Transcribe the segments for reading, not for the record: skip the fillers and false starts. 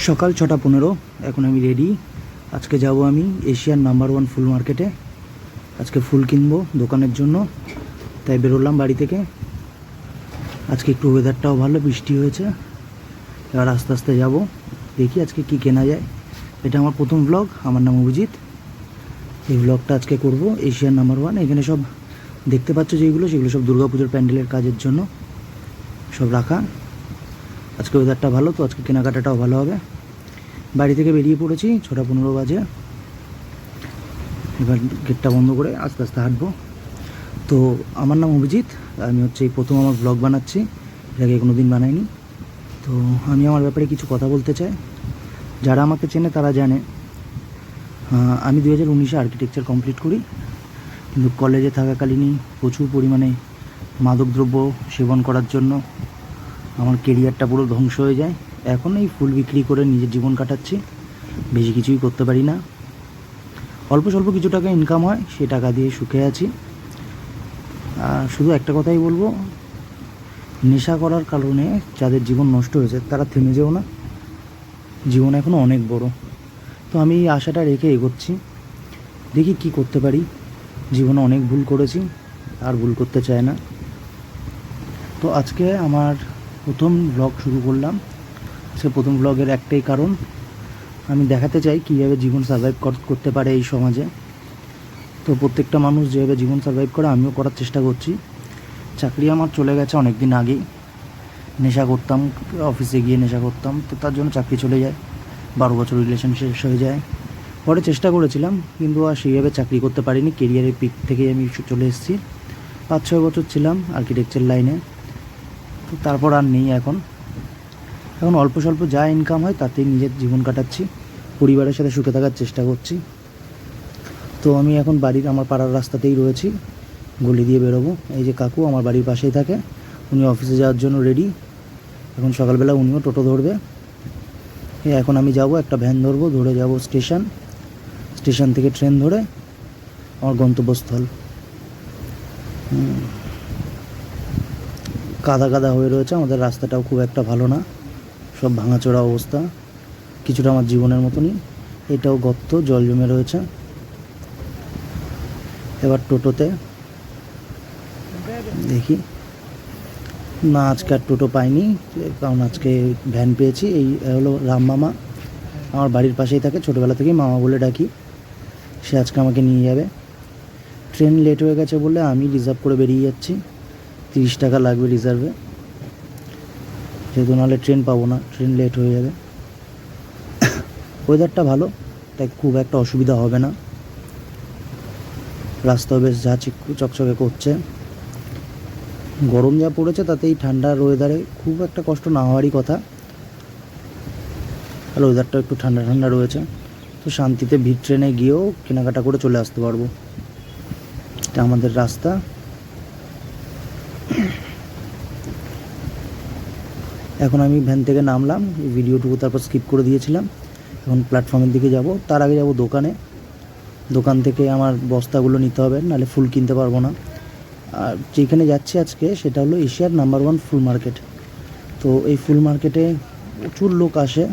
সকাল 6:15 এখন আমি রেডি। আজকে যাব আমি এশিয়ার নাম্বার 1 ফুল মার্কেটে। আজকে ফুল কিনবো দোকানের জন্য, তাই বেরোলাম বাড়ি থেকে। আজকে একটু ওয়েদারটাও ভালো, বৃষ্টি হয়েছে। এবার আস্তে আস্তে যাব, দেখি আজকে কি কেনা যায়। এটা আমার প্রথম ব্লগ, আমার নাম অভিজিৎ। এই ব্লগটা আজকে করব এশিয়ার নাম্বার 1। এখানে সব দেখতে পাচ্ছ যেগুলো, সেগুলো সব দুর্গাপুজোর প্যান্ডেলের কাজের জন্য সব রাখা। আজকে ওয়েদারটা ভালো, তো আজকে কেনাকাটাটাও ভালো হবে। বাড়ি থেকে বেরিয়ে পড়েছি, 6:15 বাজে। এবার গেটটা বন্ধ করে আস্তে আস্তে হাঁটবো। তো আমার নাম অভিজিৎ, আমি এই প্রথম আমার ব্লগ বানাচ্ছি, এর আগে কোনো দিন বানাইনি। তো আমি আমার ব্যাপারে কিছু কথা বলতে চাই। যারা আমাকে চেনে তারা জানে আমি 2019-এ আর্কিটেকচার কমপ্লিট করি, কিন্তু কলেজে থাকাকালীনই প্রচুর পরিমাণে মাদকদ্রব্য সেবন করার জন্য আমার কেরিয়ারটা পুরো ধ্বংস হয়ে যায়। এখন এই ফুল বিক্রি করে নিজের জীবন কাটাচ্ছি, বেশি কিছুই করতে পারি না। অল্প স্বল্প কিছু টাকা ইনকাম হয়, সেই টাকা দিয়ে সুখে আছি। শুধু একটা কথাই বলবো, নেশা করার কারণে যাদের জীবন নষ্ট হয়েছে তারা থেমে যেও না, জীবন এখনও অনেক বড়। তো আমি এই আশাটা রেখে এগোচ্ছি, দেখি কি করতে পারি। জীবনে অনেক ভুল করেছি, আর ভুল করতে চাই না। তো আজকে আমার প্রথম ব্লগ শুরু করলাম। সে প্রথম ব্লগের একটাই কারণ, আমি দেখাতে চাই কীভাবে জীবন সার্ভাইভ করতে পারে এই সমাজে। তো প্রত্যেকটা মানুষ যেভাবে জীবন সার্ভাইভ করে আমিও করার চেষ্টা করছি। চাকরি আমার চলে গেছে অনেক দিন আগেই। নেশা করতাম, অফিসে গিয়ে নেশা করতাম, তো তার জন্য চাকরি চলে যায়। 12 বছর রিলেশন শেষ হয়ে যায়। পরে চেষ্টা করেছিলাম, কিন্তু আর সেইভাবে চাকরি করতে পারিনি। কেরিয়ারের পিক থেকেই আমি চলে এসেছি। 5-6 বছর ছিলাম আর্কিটেকচার লাইনে, তো তারপর আর নেই। এখন অল্প স্বল্প যা ইনকাম হয় তাতেই নিজের জীবন কাটাচ্ছি, পরিবারের সাথে সুখে থাকার চেষ্টা করছি। তো আমি এখন আমার পাড়ার রাস্তাতেই রয়েছি, গলি দিয়ে বেরোবো। এই যে কাকু আমার বাড়ির পাশেই থাকে, উনি অফিসে যাওয়ার জন্য রেডি। এখন সকালবেলা উনিও টোটো ধরবে। এখন আমি যাব, একটা ভ্যান ধরবো, ধরে যাব স্টেশন থেকে ট্রেন ধরে আমার গন্তব্যস্থল। কাদা কাদা হয়ে রয়েছে, আমাদের রাস্তাটাও খুব একটা ভালো না, সব ভাঙাচোরা অবস্থা, কিছুটা আমার জীবনের মতনই। এটাও গর্ত, জল জমে রয়েছে। এবার টোটোতে দেখি। না, আজকে আর টোটো পাইনি, কারণ আজকে ভ্যান পেয়েছি। এই হলো রাম মামা, আমার বাড়ির পাশেই থাকে, ছোটোবেলা থেকেই মামা বলে ডাকি। সে আজকে আমাকে নিয়ে যাবে। ট্রেন লেট হয়ে গেছে বলে আমি রিজার্ভ করে বেরিয়ে যাচ্ছি। 30 টাকা লাগবে রিজার্ভে, যেহেতু নাহলে ট্রেন পাবো না, ট্রেন লেট হয়ে যাবে। ওয়েদারটা ভালো, তাই খুব একটা অসুবিধা হবে না। রাস্তাও বেশ যা চকচকে করছে। গরম যা পড়েছে তাতেই ঠান্ডার ওয়েদারে খুব একটা কষ্ট না হওয়ারই কথা। আর ওয়েদারটা একটু ঠান্ডা ঠান্ডা রয়েছে, তো শান্তিতে ভিড় ট্রেনে গিয়েও কেনাকাটা করে চলে আসতে পারবো। এটা আমাদের রাস্তা। এখন আমি ভ্যান থেকে নামলাম, এই ভিডিওটুকু তারপর স্কিপ করে দিয়েছিলাম। এখন প্ল্যাটফর্মের দিকে যাব, তার আগে যাব দোকানে। দোকান থেকে আমার বস্তাগুলো নিতে হবে, নাহলে ফুল কিনতে পারবো না। আর যেখানে যাচ্ছি আজকে সেটা হলো এশিয়ার নাম্বার 1 ফুল মার্কেট। তো এই ফুল মার্কেটে প্রচুর লোক আসে,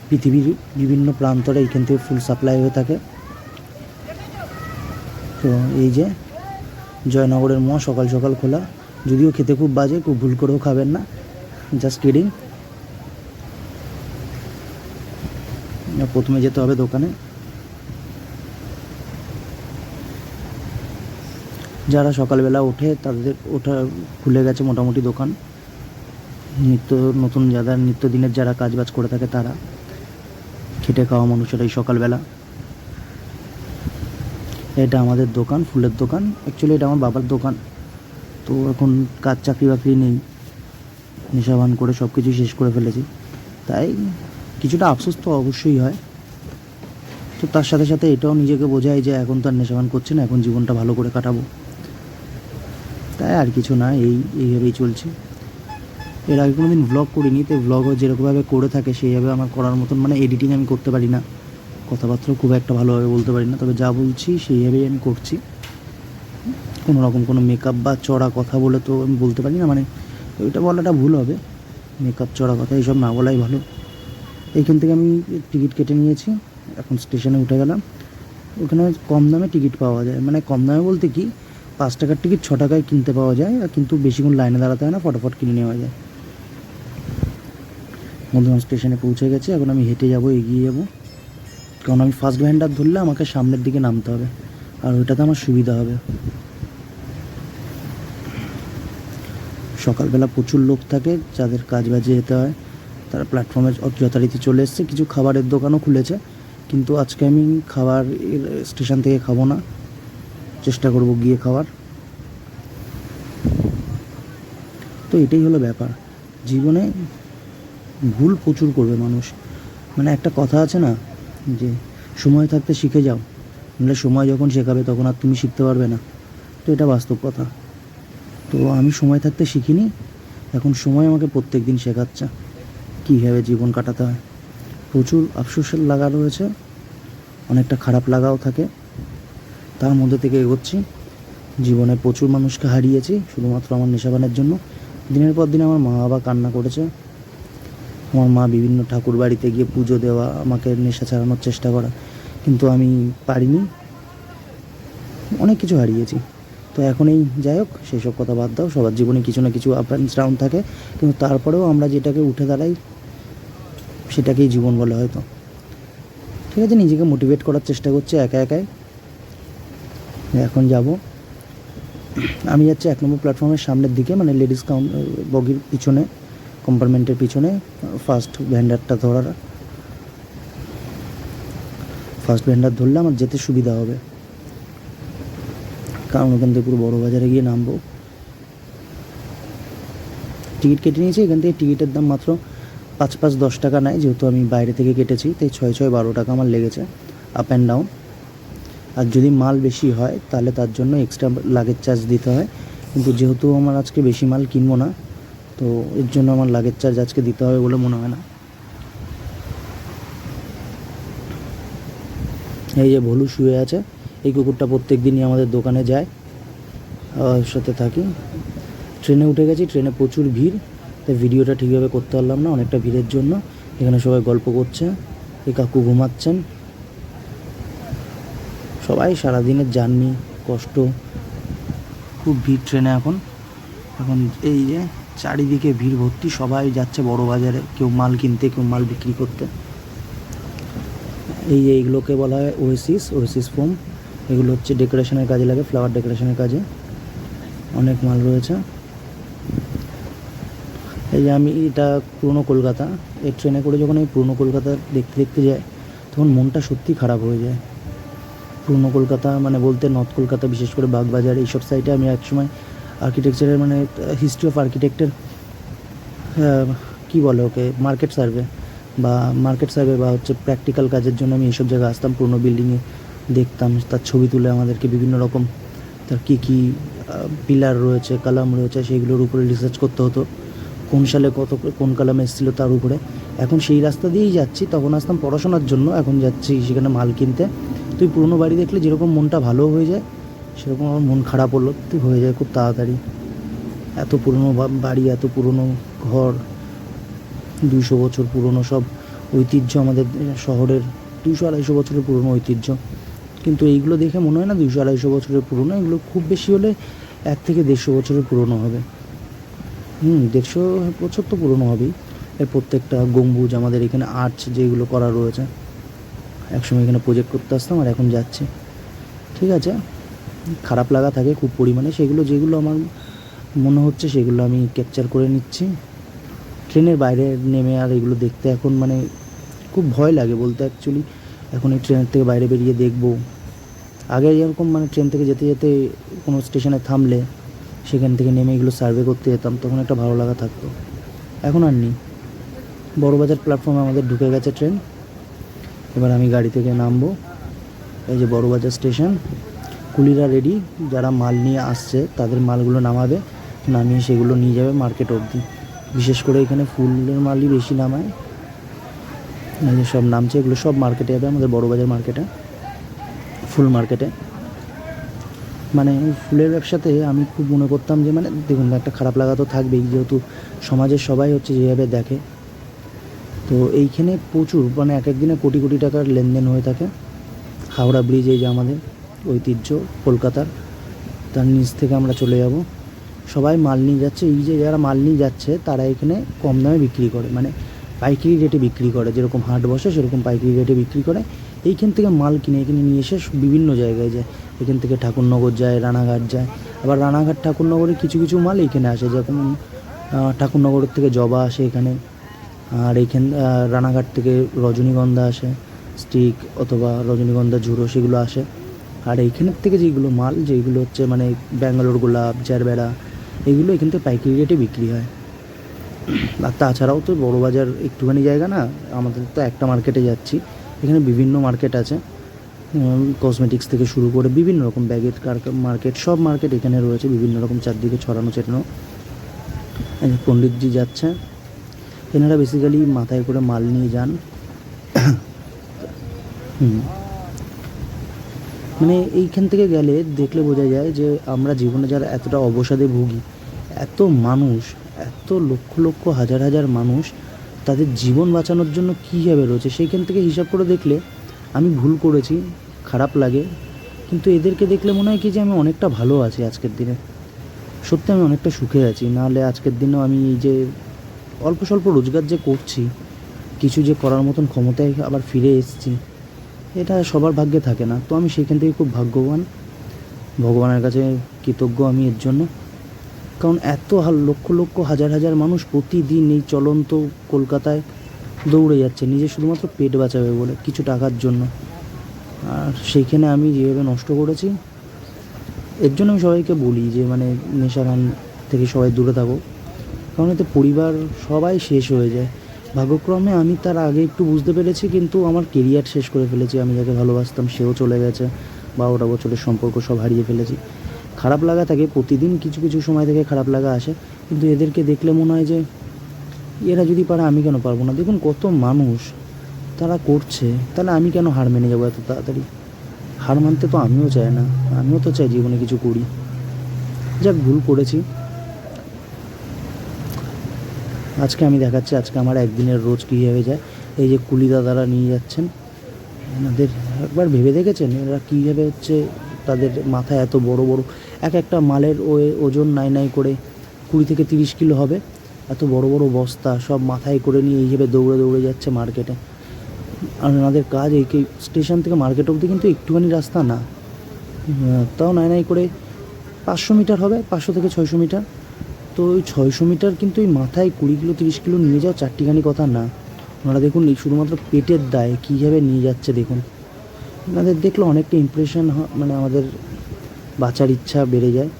পৃথিবীর বিভিন্ন প্রান্তরে এইখান থেকে ফুল সাপ্লাই হয়ে থাকে। তো এই যে জয়নগরের মোয়া সকাল সকাল খোলা, যদিও খেতে খুব বাজে, খুব ভুল করেও খাবেন না, জাস্ট কিডিং। প্রথমে যেতে হবে দোকানে। যারা সকালবেলা ওঠে তাদের খুলে গেছে মোটামুটি দোকান। নতুন যারা নিত্যদিনের যারা কাজবাজ করে থাকে তারা, খেটে খাওয়া মানুষেরা এই সকালবেলা। এটা আমাদের দোকান, ফুলের দোকান। অ্যাকচুয়ালি এটা আমার বাবার দোকান। তো এখন কাজ চাকরি বাকরি নেই, নেশাভান করে সব কিছুই শেষ করে ফেলেছি, তাই কিছুটা আফসোস তো অবশ্যই হয়। তো তার সাথে সাথে এটাও নিজেকে বোঝাই যে এখন তো আর নেশাভান করছি না, এখন জীবনটা ভালো করে কাটাবো। তাই আর কিছু না, এইভাবেই চলছে। এর আগে কোনো দিন ভ্লগ করিনি, তো ভ্লগও যেরকমভাবে করে থাকে সেইভাবে আমার করার মতন, মানে এডিটিং আমি করতে পারি না, কথাবার্তাও খুব একটা ভালোভাবে বলতে পারি না, তবে যা বলছি সেইভাবেই আমি করছি। কোনো রকম কোনো মেকআপ বা চড়া কথা বলে তো আমি বলতে পারি না, মানে ওইটা বলাটা ভুল হবে। মেকআপ চড়া কথা এইসব না বলাই ভালো। এইখান থেকে আমি টিকিট কেটে নিয়েছি, এখন স্টেশনে উঠে গেলাম। ওখানে কম দামে টিকিট পাওয়া যায়, মানে কম দামে বলতে কি 5 টাকার টিকিট 6 টাকায় কিনতে পাওয়া যায়, আর কিন্তু বেশিক্ষণ লাইনে দাঁড়াতে হয় না, ফটাফট কিনে নেওয়া যায়। বর্ধমান স্টেশনে পৌঁছে গেছে, এখন আমি হেঁটে যাব, এগিয়ে যাব, কারণ আমি ফার্স্ট ভ্যানডার ধরলে আমাকে সামনের দিকে নামতে হবে, আর ওইটাতে আমার সুবিধা হবে। সকালবেলা প্রচুর লোক থাকে, যাদের কাজ বাজে যেতে হয় তারা প্ল্যাটফর্মে যথারীতি চলে এসছে। কিছু খাবারের দোকানও খুলেছে, কিন্তু আজকে আমি খাবার স্টেশন থেকে খাবো না, চেষ্টা করব গিয়ে খাওয়ার। তো এটাই হলো ব্যাপার, জীবনে ভুল প্রচুর করবে মানুষ। মানে একটা কথা আছে না, যে সময় থাকতে শিখে যাও, নাহলে সময় যখন শেখাবে তখন আর তুমি শিখতে পারবে না। তো এটা বাস্তব কথা। তো আমি সময় থাকতে শিখিনি, এখন সময় আমাকে প্রত্যেক দিন শেখাচ্ছে কীভাবে জীবন কাটাতে হয়। প্রচুর আফসোসের লাগা রয়েছে, অনেকটা খারাপ লাগাও থাকে, তার মধ্যে থেকে এগোচ্ছি। জীবনে প্রচুর মানুষকে হারিয়েছি শুধুমাত্র আমার নেশাপানের জন্য। দিনের পর দিন আমার মা বাবা কান্না করেছে, আমার মা বিভিন্ন ঠাকুর বাড়িতে গিয়ে পুজো দেওয়া, আমাকে নেশা ছাড়ানোর চেষ্টা করা, কিন্তু আমি পারিনি, অনেক কিছু হারিয়েছি। তো এখন এই যাই হোক, সেই সব কথা বাদ দাও, সবার জীবনে কিছু না কিছু আপ অ্যান্ড ডাউন থাকে, কিন্তু তারপরেও আমরা যেটাকে উঠে দাঁড়াই সেটাকেই জীবন বলে হয়তো। ঠিক আছে, নিজেকে মোটিভেট করার চেষ্টা করছি একা একাই। এখন যাব, আমি যাচ্ছি 1 নম্বর প্ল্যাটফর্মের সামনের দিকে, মানে লেডিস বগির পিছনে, কম্পার্টমেন্টের পিছনে। ফার্স্ট ভ্যান্ডারটা ধরার, ফার্স্ট ভ্যান্ডার ধরলে আমার যেতে সুবিধা হবে, কারণ ওখান থেকে পুরো বড় বাজারে গিয়ে নামবো। টিকিট কেটে নিয়েছি, এখান থেকে টিকিটের দাম মাত্র 5-5 10 টাকা নেয়, যেহেতু আমি বাইরে থেকে কেটেছি, তাই 6-6-12 টাকা আমার লেগেছে আপ অ্যান্ড ডাউন। আর যদি মাল বেশি হয় তাহলে তার জন্য এক্সট্রা লাগেজ চার্জ দিতে হয়, কিন্তু যেহেতু আমার আজকে বেশি মাল কিনবো না, তো এর জন্য আমার লাগেজ চার্জ আজকে দিতে হবে বলে মনে হয় না। এই যে ভলু শুয়ে আছে, এই কুকুরটা প্রত্যেক দিনই আমাদের দোকানে যায়, ওর সাথে থাকি। ট্রেনে উঠে গেছি, ট্রেনে প্রচুর ভিড়, তাই ভিডিওটা ঠিকভাবে করতে পারলাম না, অনেকটা ভিড়ের জন্য। এখানে সবাই গল্প করছে, এই কাকু ঘুমাচ্ছেন। সবাই সারাদিনের জার্নি, কষ্ট, খুব ভিড় ট্রেনে এখন। এখন এই যে চারিদিকে ভিড় ভর্তি, সবাই যাচ্ছে বড় বাজারে, কেউ মাল কিনতে, কেউ মাল বিক্রি করতে। এই যে এইগুলোকে বলা হয় ওয়েসিস ফোম, এগুলো হচ্ছে ডেকোরেশনের কাজে লাগে, ফ্লাওয়ার ডেকোরেশনের কাজে। অনেক মাল রয়েছে। এই যে আমি, এটা পুরনো কলকাতা, এই ট্রেনে করে যখন আমি পুরনো কলকাতা দেখতে দেখতে যাই তখন মনটা সত্যি খারাপ হয়ে যায়। পুরনো কলকাতা মানে বলতে নর্থ কলকাতা, বিশেষ করে বাগবাজার, এইসব সাইডে আমি একসময় আর্কিটেকচারের, মানে হিস্ট্রি অফ আর্কিটেক্টের, কী বলে ওকে, মার্কেট সার্ভে বা হচ্ছে প্র্যাকটিক্যাল কাজের জন্য আমি এইসব জায়গায় আসতাম, পুরনো বিল্ডিংয়ে দেখতাম, তার ছবি তুলে আমাদেরকে বিভিন্ন রকম তার কী কী পিলার রয়েছে, কালাম রয়েছে, সেইগুলোর উপরে রিসার্চ করতে হতো, কোন সালে কোন কালাম এসেছিলো তার উপরে। এখন সেই রাস্তা দিয়েই যাচ্ছি, তখন আসতাম পড়াশোনার জন্য, এখন যাচ্ছি সেখানে মাল কিনতে। তুই পুরনো বাড়ি দেখলে যেরকম মনটা ভালো হয়ে যায়, সেরকম আমার মন খারাপ হলো তুই হয়ে যায় খুব তাড়াতাড়ি। এত পুরনো বাড়ি, এত পুরনো ঘর, 200 বছর পুরনো সব ঐতিহ্য আমাদের শহরের, 200-250 বছরের পুরনো ঐতিহ্য। কিন্তু এইগুলো দেখে মনে হয় না 200-250 বছরের পুরনো, এগুলো খুব বেশি হলে 1 থেকে 150 বছরের পুরনো হবে। 150 বছর তো পুরনো হবেই। এর প্রত্যেকটা গম্বুজ, আমাদের এখানে আর্চ যেগুলো করা রয়েছে, একসময় এখানে প্রজেক্ট করতে আসতাম, আর এখন যাচ্ছি। ঠিক আছে, খারাপ লাগা থাকে খুব পরিমাণে, সেগুলো যেগুলো আমার মনে হচ্ছে সেগুলো আমি ক্যাপচার করে নিচ্ছি। ট্রেনের বাইরে নেমে আর এগুলো দেখতে এখন মানে খুব ভয় লাগে বলতে, অ্যাকচুয়ালি এখন এই ট্রেনের থেকে বাইরে বেরিয়ে দেখব। আগে যেরকম মানে ট্রেন থেকে যেতে যেতে কোনো স্টেশনে থামলে সেখান থেকে নেমে এগুলো সার্ভে করতে যেতাম, তখন একটা ভালো লাগা থাকতো, এখন আর নেই। বড়বাজার প্ল্যাটফর্মে আমাদের ঢুকে গেছে ট্রেন, এবার আমি গাড়ি থেকে নামবো। এই যে বড়বাজার স্টেশন, কুলিরা রেডি, যারা মাল নিয়ে আসছে তাদের মালগুলো নামাবে, নামিয়ে সেগুলো নিয়ে যাবে মার্কেট অবধি। বিশেষ করে এখানে ফুলের মালই বেশি নামায়, এই যে সব নামছে, এগুলো সব মার্কেটে যাবে, আমাদের বড়বাজার মার্কেটে, ফুল মার্কেটে। মানে ফুলের ব্যবসাতে আমি খুব মনে করতাম যে, মানে দেখুন একটা খারাপ লাগা তো থাকবেই, যেহেতু সমাজের সবাই হচ্ছে যেভাবে দেখে, তো এইখানে প্রচুর মানে এক এক দিনে কোটি কোটি টাকার লেনদেন হয়ে থাকে। হাওড়া ব্রিজ এই যে আমাদের ঐতিহ্য কলকাতার, তার নিচ থেকে আমরা চলে যাব। সবাই মাল নিয়ে যাচ্ছে, এই যে যারা মাল নিয়ে যাচ্ছে তারা এখানে কম দামে বিক্রি করে, মানে পাইকারি রেটে বিক্রি করে, যেরকম হাট বসে সেরকম পাইকারি রেটে বিক্রি করে। এইখান থেকে মাল কিনে এখানে নিয়ে এসে বিভিন্ন জায়গায় যায়, এখান থেকে ঠাকুরনগর যায়, রানাঘাট যায়, আবার রানাঘাট ঠাকুরনগরে কিছু কিছু মাল এইখানে আসে, যেরকম ঠাকুরনগরের থেকে জবা আসে এখানে, আর এইখান রানাঘাট থেকে রজনীগন্ধা আসে স্টিক অথবা রজনীগন্ধা ঝুড়ো, সেগুলো আসে। আর এইখানের থেকে যেগুলো মাল, যেগুলো হচ্ছে মানে ব্যাঙ্গালোর গোলাপ, জারবেরা, এগুলো এখান থেকে পাইকারি রেটে বিক্রি হয়। আর তাছাড়াও তো বড় বাজার একটুখানি জায়গা না, আমাদের তো একটা মার্কেটে যাচ্ছি, এখানে বিভিন্ন মার্কেট আছে, কসমেটিক্স থেকে শুরু করে বিভিন্ন রকম ব্যাগের মার্কেট, সব মার্কেট এখানে রয়েছে, বিভিন্ন রকম চারদিকে ছড়ানো ছেটানো। পণ্ডিতজি যাচ্ছে, এনারা বেসিক্যালি মাথায় করে মাল নিয়ে যান। মানে এইখান থেকে গেলে দেখলে বোঝা যায় যে আমরা জীবনে যারা এতটা অবসাদে ভুগি, এত মানুষ, এত লক্ষ লক্ষ হাজার হাজার মানুষ তাদের জীবন বাঁচানোর জন্য কীভাবে রয়েছে, সেইখান থেকে হিসাব করে দেখলে আমি ভুল করেছি, খারাপ লাগে। কিন্তু এদেরকে দেখলে মনে হয় কি যে আমি অনেকটা ভালো আছি আজকের দিনে, সত্যি আমি অনেকটা সুখে আছি। নাহলে আজকের দিনেও আমি এই যে অল্প স্বল্প রোজগার যে করছি, কিছু যে করার মতন ক্ষমতায় আবার ফিরে এসেছি, এটা সবার ভাগ্যে থাকে না। তো আমি সেখান থেকে খুব ভাগ্যবান, ভগবানের কাছে কৃতজ্ঞ আমি এর জন্য। কারণ এত লক্ষ লক্ষ হাজার হাজার মানুষ প্রতিদিন এই চলন্ত কলকাতায় দৌড়ে যাচ্ছে নিজে শুধুমাত্র পেট বাঁচাবে বলে, কিছু টাকার জন্য। আর সেইখানে আমি যেভাবে নষ্ট করেছি, এর জন্য আমি সবাইকে বলি যে মানে নেশা ভান থেকে সবাই দূরে থাকো, কারণ এতে পরিবার সবাই শেষ হয়ে যায়। ভাগ্যক্রমে আমি তার আগে একটু বুঝতে পেরেছি, কিন্তু আমার কেরিয়ার শেষ করে ফেলেছি। আমি যাকে ভালোবাসতাম সেও চলে গেছে, 12টা বছরের সম্পর্ক সব হারিয়ে ফেলেছি। খারাপ লাগা থাকে প্রতিদিন, কিছু কিছু সময় থেকে খারাপ লাগা আসে, কিন্তু এদেরকে দেখলে মনে হয় যে এরা যদি পারে আমি কেন পারবো না। দেখুন কত মানুষ তারা করছে, তাহলে আমি কেন হার মেনে যাবো এত তাড়াতাড়ি? হার মানতে তো আমিও চাই না, আমিও তো চাই জীবনে কিছু করি। যাক, ভুল করেছি। আজকে আমি দেখাচ্ছি আজকে আমার একদিনের রোজ কীভাবে যায়। এই যে কুলি দাদারা নিয়ে যাচ্ছেন, এনাদের একবার ভেবে দেখেছেন এরা কীভাবে হচ্ছে, তাদের মাথায় এত বড় বড় এক একটা মালের ওজন নাই নাই করে 20 থেকে 30 কিলো হবে, এত বড় বড় বস্তা সব মাথায় করে নিয়ে এইভাবে দৌড়ে দৌড়ে যাচ্ছে মার্কেটে। আর ওনাদের কাজ এই স্টেশন থেকে মার্কেট অবধি কিন্তু একটুখানি রাস্তা না, তাও নাই নাই করে 500 মিটার হবে, 500 থেকে 600 মিটার। তো ওই 600 মিটার কিন্তু ওই মাথায় 20 কিলো 30 কিলো নিয়ে যাওয়া চারটিখানি কথা না। ওনারা দেখুন এই শুধুমাত্র পেটের দায়ে কীভাবে নিয়ে যাচ্ছে দেখুন। ওনাদের দেখলে অনেকটা ইমপ্রেশন, মানে আমাদের বাঁচার ইচ্ছা বেড়ে যায়,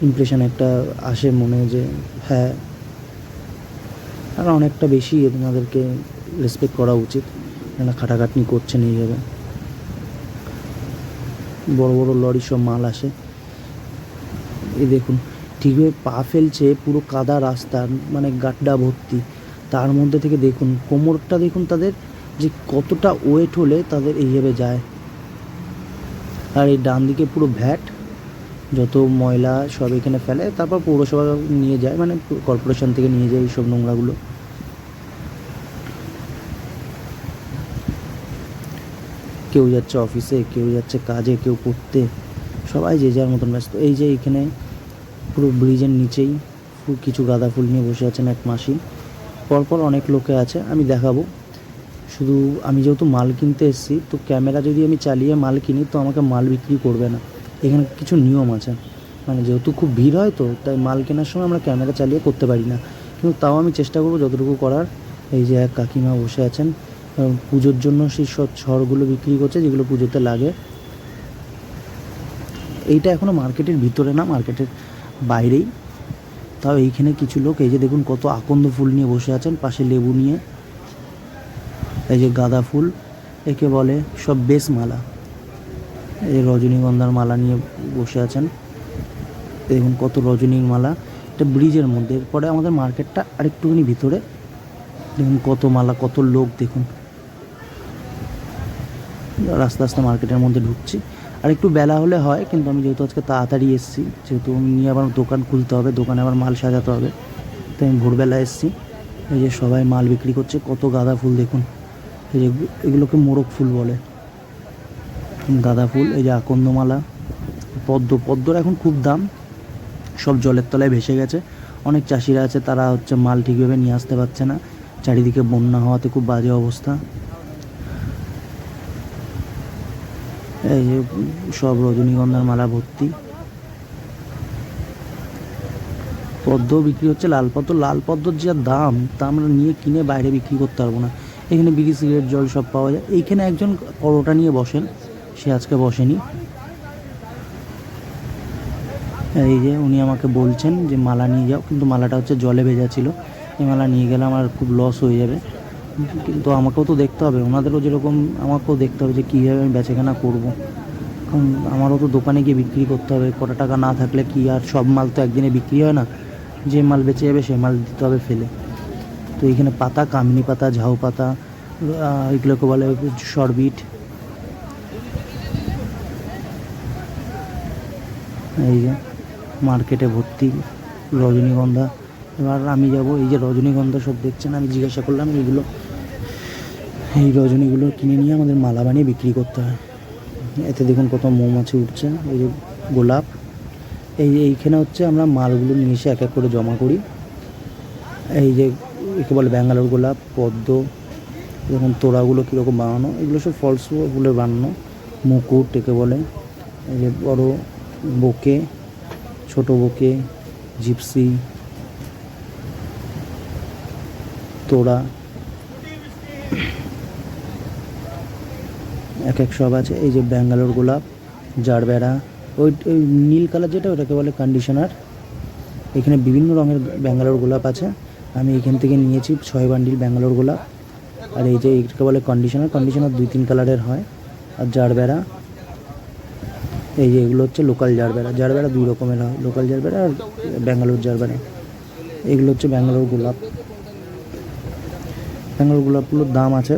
ইমপ্রেশন একটা আসে মনে যে হ্যাঁ, আর অনেকটা বেশি এনাদেরকে রেসপেক্ট করা উচিত। এনারা খাটাখাটনি করছেন এইভাবে, বড় বড় লরি সব মাল আসে। এই দেখুন ঠিকভাবে পা ফেলছে পুরো কাদা রাস্তার, মানে গাড্ডা ভর্তি, তার মধ্যে থেকে দেখুন কোমরটা দেখুন তাদের যে কতটা ওয়েট হলে তাদের এইভাবে যায়। আর এই ডান দিকে পুরো ভ্যাট, যত ময়লা সব এখানে ফেলে, তারপর পৌরসভা নিয়ে যায়, মানে কর্পোরেশন থেকে নিয়ে যায় এইসব নোংরাগুলো। কেউ যাচ্ছে অফিসে, কেউ যাচ্ছে কাজে, কেউ পড়তে, সবাই যে যার মতন ব্যস্ত। এই যে এখানে পুরো ব্রিজের নিচেই কিছু গাঁদা ফুল নিয়ে বসে আছেন এক মাসি, পরপর অনেক লোকে আছে, আমি দেখাবো। শুধু আমি যেহেতু মাল কিনতে এসেছি, তো ক্যামেরা যদি আমি চালিয়ে মাল কিনি তো আমাকে মাল বিক্রি করবে না, এখানে কিছু নিয়ম আছে। মানে যেহেতু খুব ভিড় হয়, তো তাই মাল কেনার সময় আমরা ক্যামেরা চালিয়ে করতে পারি না, কিন্তু তাও আমি চেষ্টা করবো যতটুকু করার। এই যে এক কাকিমা বসে আছেন, পুজোর জন্য সেই সব ছড়গুলো বিক্রি করছে যেগুলো পুজোতে লাগে। এইটা এখনও মার্কেটের ভিতরে না, মার্কেটের বাইরেই। তাও এইখানে কিছু লোক এই যে দেখুন কত আকন্দ ফুল নিয়ে বসে আছেন, পাশে লেবু নিয়ে। এই যে গাঁদা ফুল, একে বলে সব বেশ মালা। এই রজনীগন্ধার মালা নিয়ে বসে আছেন, দেখুন কত রজনীর মালা। এটা ব্রিজের মধ্যে, এরপরে আমাদের মার্কেটটা আরেকটুখানি ভিতরে, দেখুন কত মালা, কত লোক দেখুন। আস্তে আস্তে মার্কেটের মধ্যে ঢুকছি। আর একটু বেলা হলে হয়, কিন্তু আমি যেহেতু আজকে তাড়াতাড়ি এসেছি, যেহেতু আমি নিয়ে আবার দোকান খুলতে হবে, দোকানে আবার মাল সাজাতে হবে, তাই আমি ভোরবেলা এসেছি। এই যে সবাই মাল বিক্রি করছে, কত গাঁদা ফুল দেখুন, এই যে এগুলোকে মোরগ ফুল বলে, গাঁদা ফুল। এই যে আকন্দমালা, পদ্মর এখন খুব দাম, সব জলের তলায় ভেসে গেছে। অনেক চাষিরা আছে, তারা হচ্ছে মাল ঠিকভাবে নিয়ে আসতে পারছে না, চারিদিকে বন্যা হওয়াতে খুব বাজে অবস্থা। এই যে সব রজনীগন্ধার মালা ভর্তি, পদ্ম বিক্রি হচ্ছে। লাল পদ্মর যা দাম, তা আমরা নিয়ে কিনে বাইরে বিক্রি করতে পারবো না। এখানে বিড়ি, সিগারেট, জল সব পাওয়া যায়। এইখানে একজন পরোটা নিয়ে বসেন, সে আজকে বসেনি। এই যে উনি আমাকে বলছেন যে মালা নিয়ে যাও, কিন্তু মালাটা হচ্ছে জলে ভেজা ছিল, এই মালা নিয়ে গেলে আমার খুব লস হয়ে যাবে। কিন্তু আমাকেও তো দেখতে হবে, ওনাদেরও যেরকম আমাকেও দেখতে হবে যে কীভাবে আমি বেচাকেনা করবো, কারণ আমারও তো দোকানে গিয়ে বিক্রি করতে হবে। কটা টাকা না থাকলে কি আর সব মাল তো একদিনে বিক্রি হয় না, যে মাল বেঁচে যাবে সে মাল দিতে হবে ফেলে। তো এইখানে পাতা, কামিনী পাতা, ঝাউ পাতা, এগুলোকে বলে শরবিট। এই যে মার্কেটে ভর্তি রজনীগন্ধা। এবার আমি যাব, এই যে রজনীগন্ধা সব দেখছেন, আমি জিজ্ঞাসা করলাম এই রজনীগুলো কিনে নিয়ে আমাদের মালা বানিয়ে বিক্রি করতে হয়। এতে দেখুন কত মৌমাছি উঠছে। এই যে গোলাপ, এইখানে হচ্ছে আমরা মালগুলো নিয়ে এসে এক এক করে জমা করি। এই যে একে বলে ব্যাঙ্গালোর গোলাপ, পদ্ম, দেখুন তোড়াগুলো কীরকম বানানো, এগুলো সব ফলস ফুলের বানানো। মুকুট একে বলে, এই যে বড় বোকে, ছোট বোকে, জিপসি, তোড়া, এক এক সব আছে। এই যে ব্যাঙ্গালোর গোলাপ, জারবেরা, ওই নীল কালার যেটা, ওটাকে বলে কন্ডিশনার। এখানে বিভিন্ন রঙের ব্যাঙ্গালোর গোলাপ আছে, আমি এখান থেকে নিয়েছি 6 বান্ডিল ব্যাঙ্গালোর গোলাপ। আর এই যে এটাকে বলে কন্ডিশনার 2-3 কালারের হয়। আর জারবেরা, এই যে এগুলো হচ্ছে লোকাল জারবেরা 2 রকমের হয়, লোকাল জারবেরা আর ব্যাঙ্গালোর জারবেরা। এগুলো হচ্ছে ব্যাঙ্গালোর গোলাপগুলোর দাম আছে,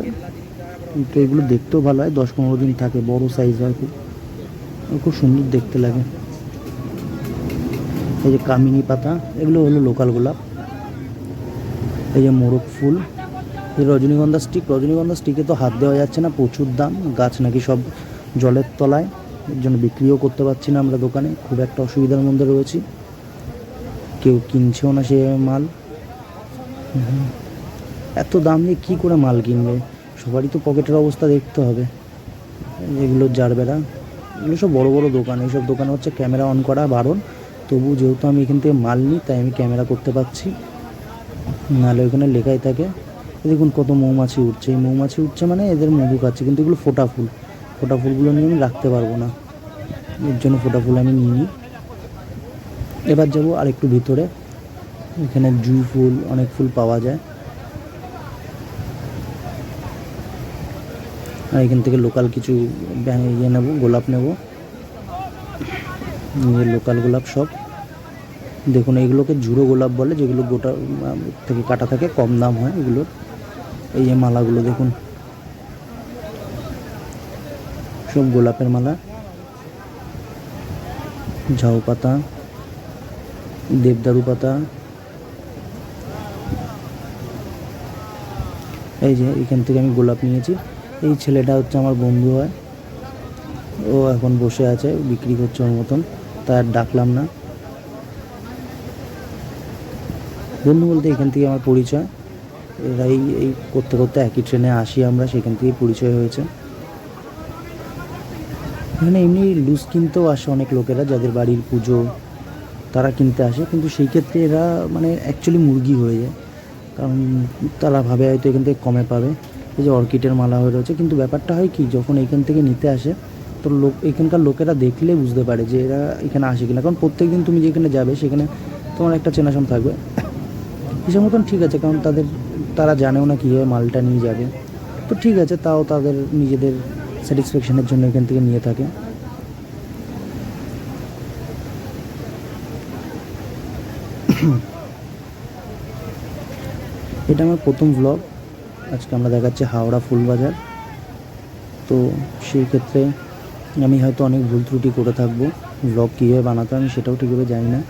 তো এগুলো দেখতেও ভালো হয়, 10-15 দিন থাকে, বড় সাইজ হয়, খুব সুন্দর দেখতে লাগে। এই যে কামিনী পাতা, এগুলো হলো লোকাল গোলাপ। এই যে মোরগ ফুল, এই রজনীগন্ধা স্টিকে তো হাত দেওয়া যাচ্ছে না, প্রচুর দাম, গাছ নাকি সব জলের তলায়, এর জন্য বিক্রিও করতে পারছি না আমরা দোকানে, খুব একটা অসুবিধার মধ্যে রয়েছি, কেউ কিনছেও না সে মাল। এত দাম দিয়ে কী করে মাল কিনবে, সবারই তো পকেটের অবস্থা দেখতে হবে। এগুলো জারবেরা, এগুলো সব বড় বড় দোকান, এইসব দোকানে হচ্ছে ক্যামেরা অন করা বারণ, তবু যেহেতু আমি এখান থেকে মাল নিই তাই আমি ক্যামেরা করতে পারছি, নাহলে ওইখানে লেখাই থাকে। দেখুন কত মৌমাছি উঠছে, এই মৌমাছি উঠছে মানে এদের মধু খাচ্ছে, কিন্তু এগুলো ফোটা ফুলগুলো নিয়ে আমি রাখতে পারবো না, এর জন্য ফোটা ফুল আমি নিই নি। এবার যাবো আর একটু ভিতরে, এখানে জুঁই ফুল, অনেক ফুল পাওয়া যায়। আর এখান থেকে লোকাল কিছু ইয়ে নেবো, গোলাপ নেবো, লোকাল গোলাপ সব। দেখুন এইগুলোকে ঝুড়ো গোলাপ বলে, যেগুলো গোটা থেকে কাটা থাকে, কম দাম হয় এগুলোর। এই যে মালাগুলো দেখুন, সব গোলাপের মালা, ঝাউ পাতা, দেবদারু পাতা। এই যে এখান থেকে আমি গোলাপ নিয়েছি। এই ছেলেটা হচ্ছে আমার বন্ধু হয়, ও এখন বসে আছে বিক্রি করছে ওর মতন, তার ডাকলাম না। বন্ধু বলতে এখান থেকে আমার পরিচয়, এরাই এই করতে করতে একই ট্রেনে আসি আমরা, সেখান থেকেই পরিচয় হয়েছে। এখানে এমনি লুজ কিনতেও আসে অনেক লোকেরা, যাদের বাড়ির পুজো তারা কিনতে আসে, কিন্তু সেই ক্ষেত্রে এরা মানে অ্যাকচুয়ালি মুরগি হয়ে যায়, কারণ তারা ভাবে হয়তো এখান থেকে কমে পাবে। এই যে অর্কিডের মালা হয়ে রয়েছে, কিন্তু ব্যাপারটা হয় কি, যখন এখান থেকে নিতে আসে তো এখানকার লোকেরা দেখলে বুঝতে পারে যে এরা এখানে আসে কিনা, কারণ প্রত্যেক দিন তুমি যেখানে যাবে সেখানে তোমার একটা চেনাশোন থাকবে, হিসাব মতন ঠিক আছে, কারণ তারা জানেও না কীভাবে মালটা নিয়ে যাবে, তো ঠিক আছে, তাও তাদের নিজেদের স্যাটিসফ্যাকশনের জন্য এখান থেকে নিয়ে থাকে। এটা আমার প্রথম ব্লগ, আজকে আমরা দেখাচ্ছি হাওড়া ফুলবাজার। তো সেই ক্ষেত্রে আমি হয়তো অনেক ভুল ত্রুটি করে থাকবো, ব্লগ কীভাবে বানাতে আমি সেটাও ঠিকভাবে জানি না।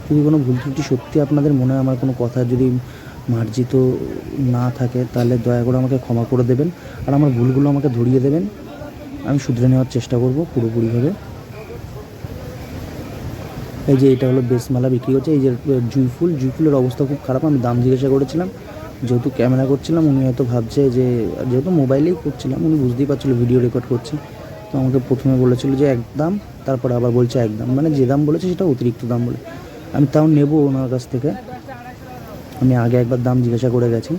যদি কোনো ভুল ত্রুটি সত্যি আপনাদের মনে হয়, আমার কোনো কথা যদি মার্জিত না থাকে তাহলে দয়া করে আমাকে ক্ষমা করে দেবেন, আর আমার ভুলগুলো আমাকে ধরিয়ে দেবেন। আমি শুধরে নেওয়ার চেষ্টা করব পুরোপুরিভাবে। এই যে এটা হলো বেসমালা বিক্রি করছে, এই যে জুঁই ফুলের অবস্থা খুব খারাপ। আমি দাম জিজ্ঞাসা করেছিলাম, যেহেতু ক্যামেরা করছিলাম উনি হয়তো ভাবছে যে, যেহেতু মোবাইলেই করছিলাম উনি বুঝতেই পারছিল ভিডিও রেকর্ড করছি, তো আমাকে প্রথমে বলেছিল যে এক দাম, তারপরে আবার বলছে এক দাম, মানে যে দাম বলেছে সেটা অতিরিক্ত দাম বলে। আমি তাও নেব ওনার কাছ থেকে, আমি আগে একবার দাম জিজ্ঞাসা করে গেছি।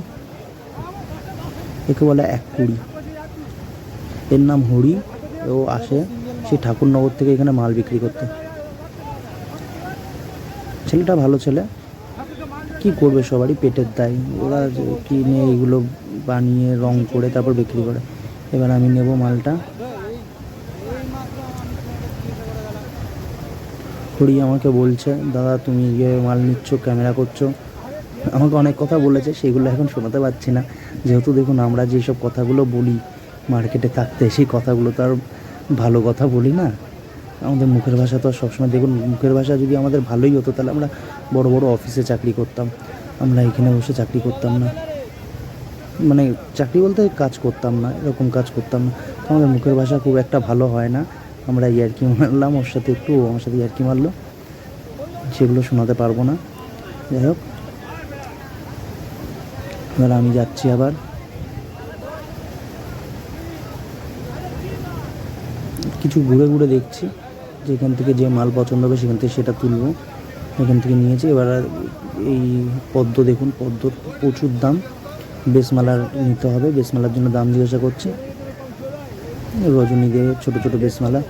একে বলে 1.20, এর নাম হরি। ও আসে সেই ঠাকুরনগর থেকে এখানে মাল বিক্রি করতে। ছেলেটা ভালো ছেলে, কি করবে সবারই পেটের দায়, ওরা কিনে এগুলো বানিয়ে রং করে তারপর বিক্রি করে। এবার আমি নেব মালটা। হরি আমাকে বলছে, দাদা তুমি যে মাল নিচ্ছ ক্যামেরা করছো, আমাকে অনেক কথা বলেছে, সেগুলো এখন শোনাতে পারছি না। যেহেতু দেখুন আমরা যেসব কথাগুলো বলি মার্কেটে থাকতে, সেই কথাগুলো তো আর ভালো কথা বলি না। আমাদের মুখের ভাষা তো আর সবসময়, দেখুন মুখের ভাষা যদি আমাদের ভালোই হতো তাহলে আমরা বড় বড় অফিসে চাকরি করতাম, আমরা এখানে বসে চাকরি করতাম না, মানে চাকরি বলতে কাজ করতাম না, এরকম কাজ করতাম না। তো আমাদের মুখের ভাষা খুব একটা ভালো হয় না। আমরা ইয়ার্কি মারলাম ওর সাথে, একটু আমার সাথে ইয়ার্কি মারলো, সেগুলো শোনাতে পারবো না। যাই হোক, এবার আমি যাচ্ছি আবার। কিছু ঘুরে ঘুরে দেখছি যেখান থেকে যে মাল পছন্দ হবে সেখান থেকে সেটা তুলবো। এখান থেকে নিয়েছি। এবার এই পদ্ম দেখুন, পদ্মর প্রচুর দাম, বেসমালার নিতে হবে, বেসমালার জন্য দাম জিজ্ঞাসা করছি। রজনী দিয়ে ছোটো ছোটো বেসমালা।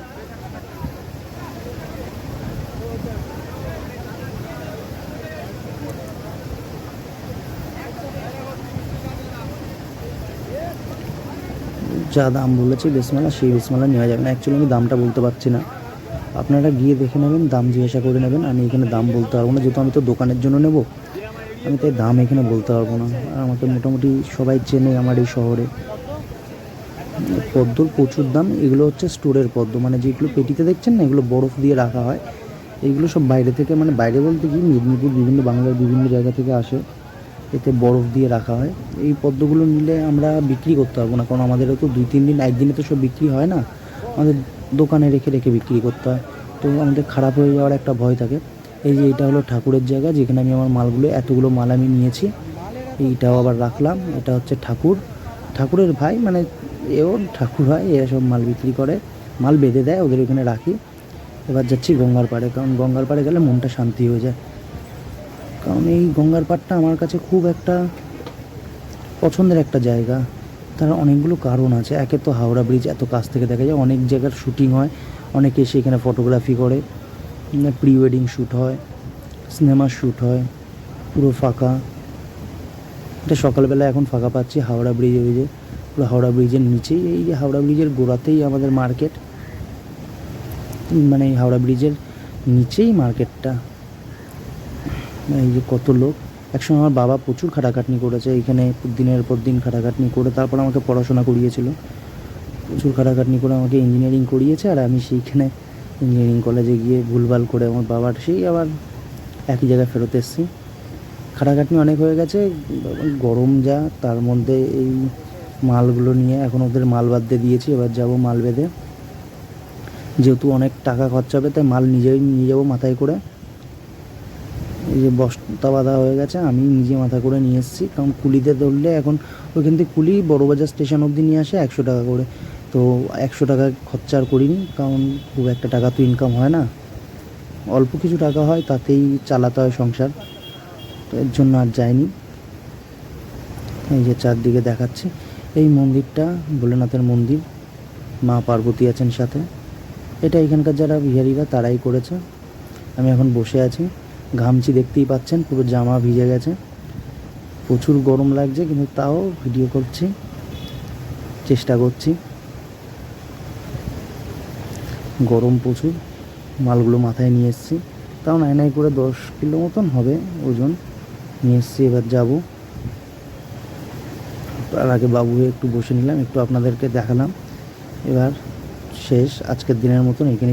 যা দাম বলেছে বেসমালা, সেই বেসমালা নেওয়া যাবে না। অ্যাকচুয়ালি আমি দামটা বলতে পারছি না, আপনারা গিয়ে দেখে নেবেন, দাম জিজ্ঞাসা করে নেবেন। আমি এখানে দাম বলতে পারবো না, যেহেতু আমি তো দোকানের জন্য নেব, আমি তাই দাম এখানে বলতে পারবো না। আর আমাকে মোটামুটি সবাই চেনে আমার এই শহরে। পদ্মর প্রচুর দাম। এগুলো হচ্ছে স্টোরের পদ্ম, মানে যেগুলো পেটিতে দেখছেন না, এগুলো বরফ দিয়ে রাখা হয়। এইগুলো সব বাইরে থেকে, মানে বাইরে বলতে কি মেদিনীপুর, বিভিন্ন বাংলার বিভিন্ন জায়গা থেকে আসে, এতে বরফ দিয়ে রাখা হয়। এই পদ্মগুলো নিলে আমরা বিক্রি করতে পারবো না, কারণ আমাদেরও তো 2-3 দিন, একদিনে তো সব বিক্রি হয় না, আমাদের দোকানে রেখে রেখে বিক্রি করতে হয়। তো আমাদের খারাপ হয়ে যাওয়ার একটা ভয় থাকে। এই যে এটা হলো ঠাকুরের জায়গা, যেখানে আমি আমার মালগুলো, এতগুলো মাল আমি নিয়েছি, এইটাও আবার রাখলাম। এটা হচ্ছে ঠাকুরের ভাই, মানে এও ঠাকুর হয়, এরা সব মাল বিক্রি করে, মাল বেঁধে দেয়, ওদের এখানে রাখি। এবার যাচ্ছি গঙ্গার পাড়ে, কারণ গঙ্গার পাড়ে গেলে মনটা শান্তি হয়ে যায়। কারণ এই গঙ্গার পাড়টা আমার কাছে খুব একটা পছন্দের একটা জায়গা। তার অনেকগুলো কারণ আছে। একে তো হাওড়া ব্রিজ এত কাছ থেকে দেখা যায়, অনেক জায়গার শ্যুটিং হয়, অনেকে এসে এখানে ফটোগ্রাফি করে, প্রি ওয়েডিং শ্যুট হয়, সিনেমার শ্যুট হয়। পুরো ফাঁকা, এটা সকালবেলা এখন ফাঁকা পাচ্ছি। হাওড়া ব্রিজ, ওই যে পুরো হাওড়া ব্রিজের নিচেই, এই যে হাওড়া ব্রিজের গোড়াতেই আমাদের মার্কেট, মানে এই হাওড়া ব্রিজের নিচেই মার্কেটটা। এই যে কত লোক। একসময় আমার বাবা প্রচুর খাটাখাটনি করেছে এখানে, দিনের পর দিন খাটাখাটনি করে তারপর আমাকে পড়াশোনা করিয়েছিল। প্রচুর খাটাখাটনি করে আমাকে ইঞ্জিনিয়ারিং করিয়েছে, আর আমি সেইখানে ইঞ্জিনিয়ারিং কলেজে গিয়ে ভুলভাল করে আমার বাবার সেই আবার একই জায়গায় ফেরত এসেছি। খাটাখাটনি অনেক হয়ে গেছে, গরম যা, তার মধ্যে এই মালগুলো নিয়ে এখন ওদের মাল বাঁধতে দিয়েছি। এবার যাব মাল বেঁধে, যেহেতু অনেক টাকা খরচা হবে তাই মাল নিজেই নিয়ে যাবো মাথায় করে। এই যে বস্তা বাঁধা হয়ে গেছে, আমি নিজে মাথা করে নিয়ে এসেছি, কারণ কুলিতে ধরলে এখন ওইখান থেকে কুলি বড়বাজার স্টেশন অবধি নিয়ে আসে 100 টাকা করে। তো 100 টাকা খরচা আর করিনি, কারণ খুব একটা টাকা তো ইনকাম হয় না, অল্প কিছু টাকা হয়, তাতেই চালাতে হয় সংসার, তো এর জন্য আর যাইনি। এই যে চারদিকে দেখাচ্ছি, এই মন্দিরটা ভোলেনাথের মন্দির, মা পার্বতী আছেন সাথে। এটা এখানকার যারা বিহারিরা তারাই করেছে। আমি এখন বসে আছি, ঘামছি, দেখতেই পাচ্ছেন পুরো জামা ভিজে গেছে, প্রচুর গরম লাগছে, কিন্তু তাও ভিডিও করছি, চেষ্টা করছি। গরম প্রচুর, মালগুলো মাথায় নিয়ে এসেছি, তাও নাই করে 10 কিলো মতন হবে ওজন নিয়ে এসেছি। এবার যাব, তার আগে বাবু একটু বসে নিলাম, একটু আপনাদেরকে দেখালাম। এবার শেষ, আজকের দিনের মতন এখানে।